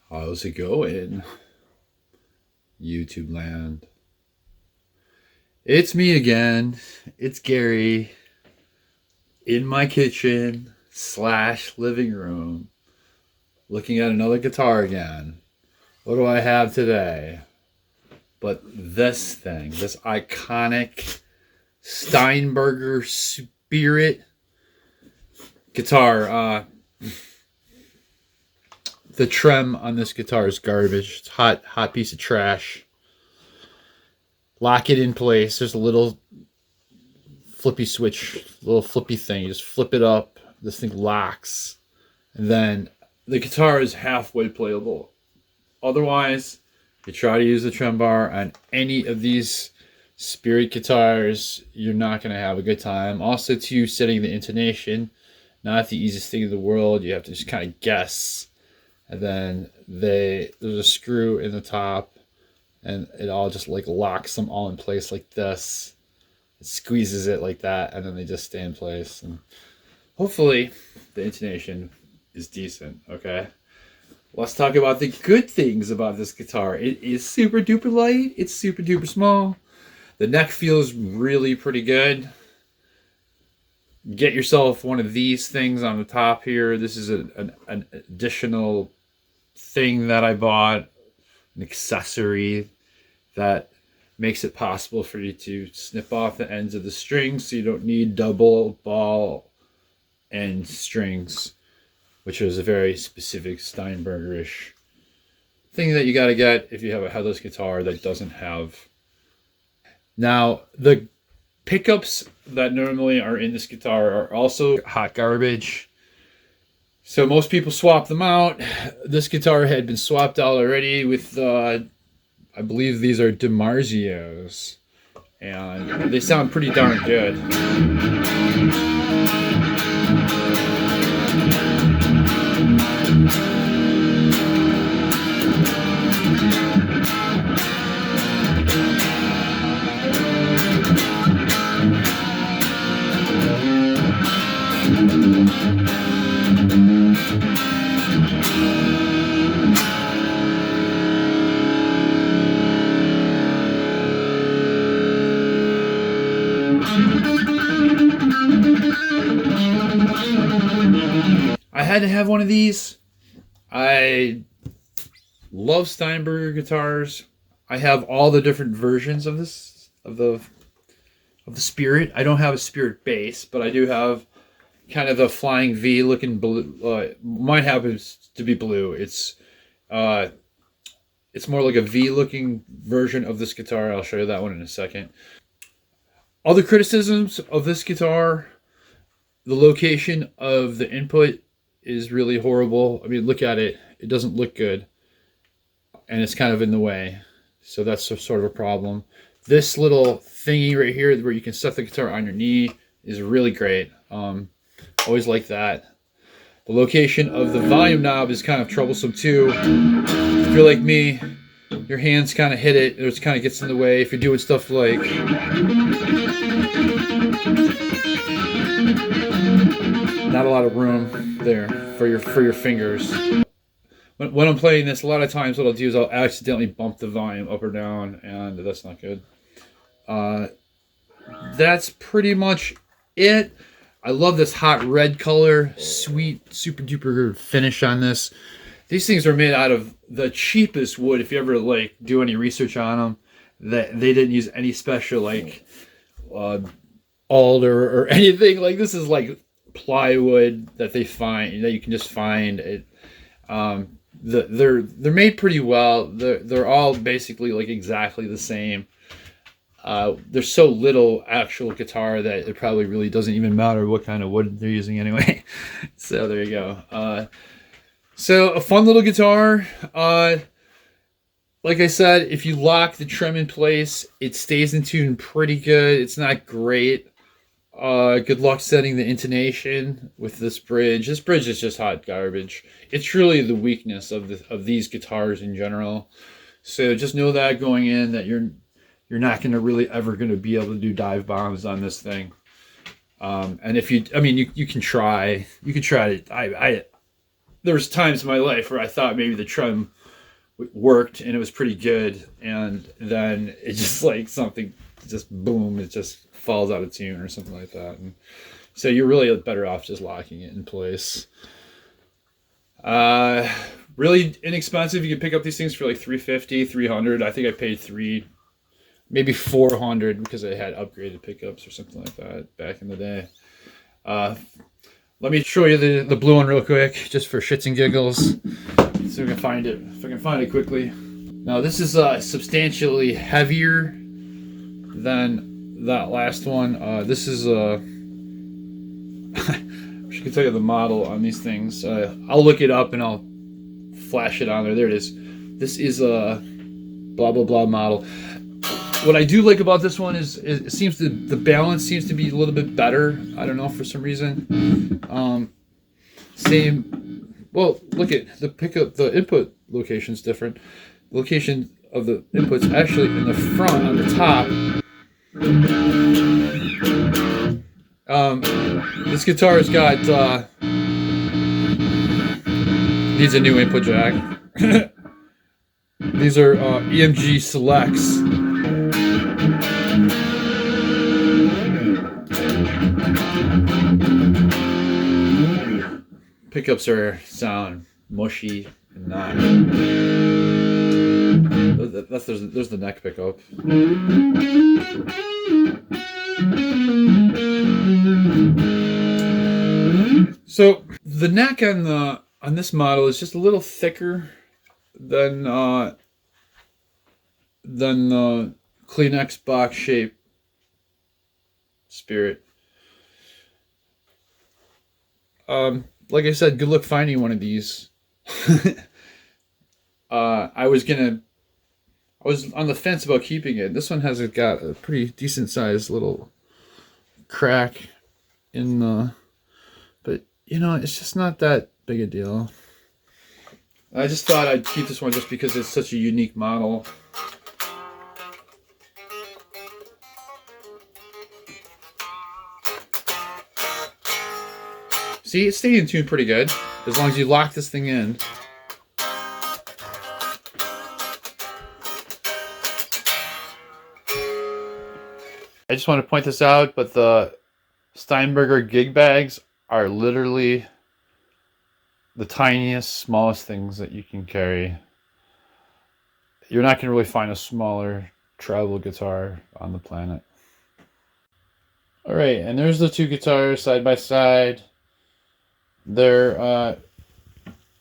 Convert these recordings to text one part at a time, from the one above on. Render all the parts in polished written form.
How's it going, YouTube land? It's me again. It's Gary in my kitchen / living room looking at another guitar again. What do I have today? But this thing, this iconic Steinberger Spirit guitar. The trem on this guitar is garbage. It's hot piece of trash. Lock it in place. There's a little flippy switch, little flippy thing. You just flip it up. This thing locks. And then the guitar is halfway playable. Otherwise, you try to use the trem bar on any of these Spirit guitars, you're not going to have a good time. Also, too, setting the intonation, not the easiest thing in the world. You have to just kind of guess. And then there's a screw in the top, and it all just like locks them all in place like this. It squeezes it like that, and then they just stay in place. And hopefully the intonation is decent, okay? Let's talk about the good things about this guitar. It is super duper light. It's super duper small. The neck feels really pretty good. Get yourself one of these things on the top here. This is an additional thing that I bought, an accessory that makes it possible for you to snip off the ends of the strings, so you don't need double ball end strings, which is a very specific Steinberger-ish thing that you got to get if you have a headless guitar that doesn't have. Now, the pickups that normally are in this guitar are also hot garbage. So most people swap them out. This guitar had been swapped out already with, I believe these are DiMarzios. And they sound pretty darn good. I had to have one of these. I love Steinberger guitars. I have all the different versions of this of the Spirit. I don't have a Spirit bass, but I do have kind of the flying V looking blue. Mine happens to be blue. It's more like a V looking version of this guitar. I'll show you that one in a second. All the criticisms of this guitar, the location of the input is really horrible. I mean, look at it. It doesn't look good. And it's kind of in the way. So that's sort of a problem. This little thingy right here where you can set the guitar on your knee is really great. Always like that. The location of the volume knob is kind of troublesome too. If you're like me, your hands kind of hit it. It kind of gets in the way. If you're doing stuff like... not a lot of room there for your fingers. When I'm playing this, a lot of times what I'll do is I'll accidentally bump the volume up or down, and that's not good. That's pretty much it. I love this hot red color, sweet, super duper finish on this. These things are made out of the cheapest wood. If you ever like do any research on them, that they didn't use any special like alder or anything. Like this is like plywood that they find, that you can just find it. They're made pretty well. They're all basically like exactly the same. There's so little actual guitar that it probably really doesn't even matter what kind of wood they're using anyway. So there you go. So a fun little guitar. Like I said, if you lock the trem in place, it stays in tune pretty good. It's not great. Good luck setting the intonation with this bridge. This bridge is just hot garbage. It's truly the weakness of these guitars in general. So just know that going in, that you're not going to really ever going to be able to do dive bombs on this thing. And if you, I mean, you can try. You can try to. There was times in my life where I thought maybe the trim worked and it was pretty good, and then it just like something just boom, it just falls out of tune or something like that. And so you're really better off just locking it in place. Really inexpensive. You can pick up these things for like $350, $300. I think I paid maybe $400 because I had upgraded pickups or something like that back in the day. Let me show you the blue one real quick, just for shits and giggles. So we can find it. If I can find it quickly. Now this is substantially heavier than that last one. This is I can tell you the model on these things. I'll look it up and I'll flash it on there. There it is. This is a blah blah blah model. What I do like about this one is it seems the balance seems to be a little bit better. I don't know, for some reason. Well, look at the pickup. The input location's different. The location of the input's actually in the front on the top. This guitar's got needs a new input jack. These are EMG Selects. Pickups sound mushy and not. There's the neck pickup. So the neck on this model is just a little thicker than the Kleenex box shape Spirit. Like I said, good luck finding one of these. I was on the fence about keeping it. This one has got a pretty decent sized little crack in the, but you know, it's just not that big a deal. I just thought I'd keep this one just because it's such a unique model. See, it's staying in tune pretty good, as long as you lock this thing in. I just want to point this out, but the Steinberger gig bags are literally the tiniest, smallest things that you can carry. You're not going to really find a smaller travel guitar on the planet. All right, and there's the two guitars side by side. They're,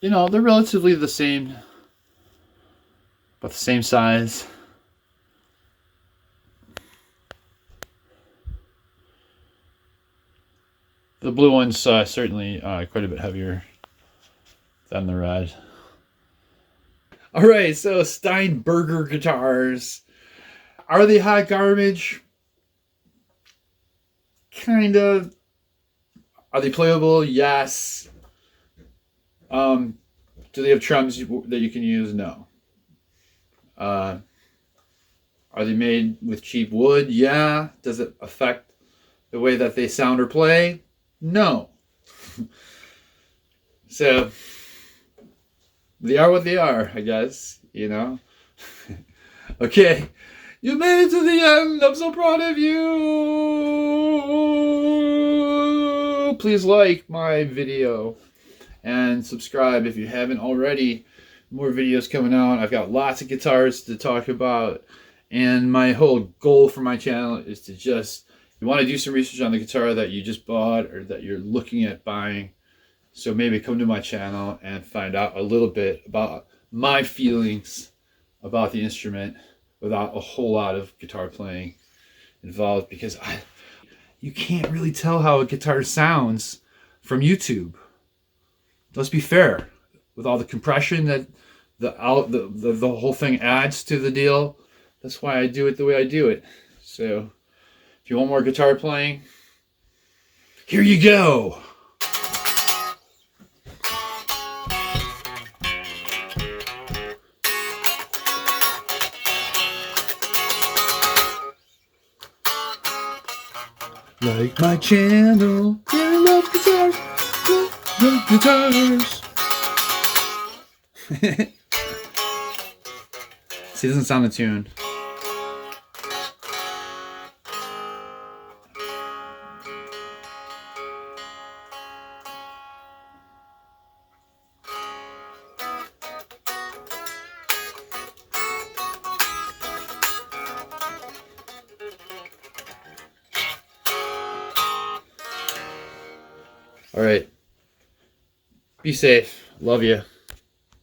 you know, they're relatively the same, about the same size. The blue one's certainly quite a bit heavier than the red. All right, so Steinberger guitars. Are they hot garbage? Kind of. Are they playable? Yes. Do they have trims that you can use? No. Are they made with cheap wood? Yeah. Does it affect the way that they sound or play? No. So they are what they are, I guess, you know. Okay. You made it to the end. I'm so proud of you. Please like my video and subscribe if you haven't already. More videos coming out. I've got lots of guitars to talk about. And my whole goal for my channel is to just, you want to do some research on the guitar that you just bought or that you're looking at buying. So maybe come to my channel and find out a little bit about my feelings about the instrument without a whole lot of guitar playing involved, because you can't really tell how a guitar sounds from YouTube. Let's be fair. With all the compression that the whole thing adds to the deal, that's why I do it the way I do it. So if you want more guitar playing, Here you go. Like my channel, I love guitars, love guitars. See, it doesn't sound in tune. All right. Be safe. Love you.